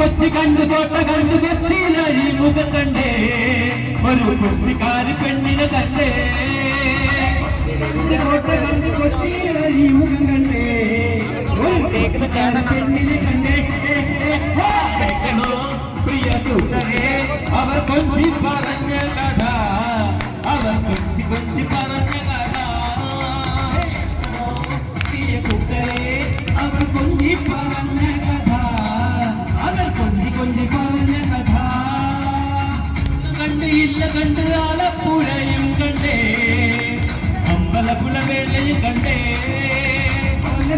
കൊച്ചി കണ്ടു കോട്ട കണ്ടു കൊച്ചിയിലഴി മുഖം കണ്ടേ ഒരു കൊച്ചിക്കാരി പെണ്ണിനെ കണ്ടേ കോട്ട കണ്ടു കൊച്ചിയിലഴി മുഖം കണ്ടേ ഒരു കൊച്ചിക്കാരി പെണ്ണിനെ കണ്ടേ കേൾക്കണോ പ്രിയ കൂട്ടരെ അവർ കൊഞ്ചി പറഞ്ഞ കഥ അവർ കൊഞ്ചി കൊഞ്ചി പറഞ്ഞ കഥ പ്രിയ കൂട്ടരെ അവർ കൊഞ്ചി പറഞ്ഞ കഥ അവർ കൊഞ്ചി കൊഞ്ചി പറഞ്ഞ കഥ കണ്ട് ഇല്ല കണ്ട് ആലപ്പുഴയും കണ്ടേ അമ്പലപ്പുഴവേലയും കണ്ടേ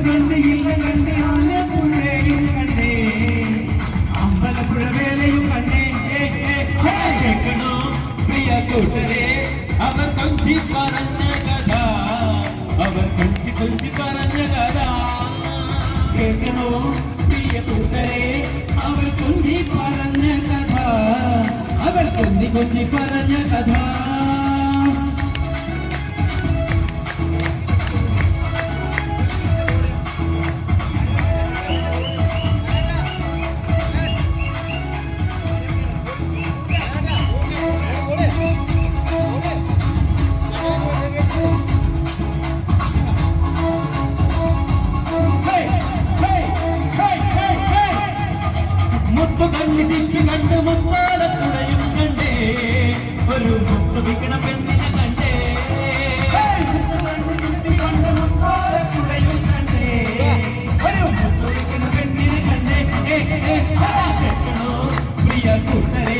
കണ്ട് ഇല്ല കണ്ട് ആലപ്പുഴയും കണ്ടേ അമ്പലപ്പുഴവേലയും കണ്ടേ കേൾക്കണോ പ്രിയ കൂട്ടരെ അവർ കൊഞ്ചി പറഞ്ഞ കഥ അവർ കൊഞ്ചി കൊഞ്ചി പറഞ്ഞ കഥ കേൾക്കണോ പ്രിയ കൂട്ടരെ അവർ കൊഞ്ചി പറഞ്ഞ കഥ അവർ കൊഞ്ചി കൊഞ്ചി പറഞ്ഞ കഥ കണ്ണി ചിപ്പി കണ്ട് മുത്താലക്കുടയും കണ്ടേ ഒരു മുത്തു വിക്കണ പെണ്ണിനെ കണ്ടേ കണ്ട് മുത്താലക്കുടയും കണ്ടേ ഒരു മുത്തു വിക്കണ പെണ്ണിനെ കണ്ടേ കേൾക്കണോ പ്രിയ കൂട്ടരെ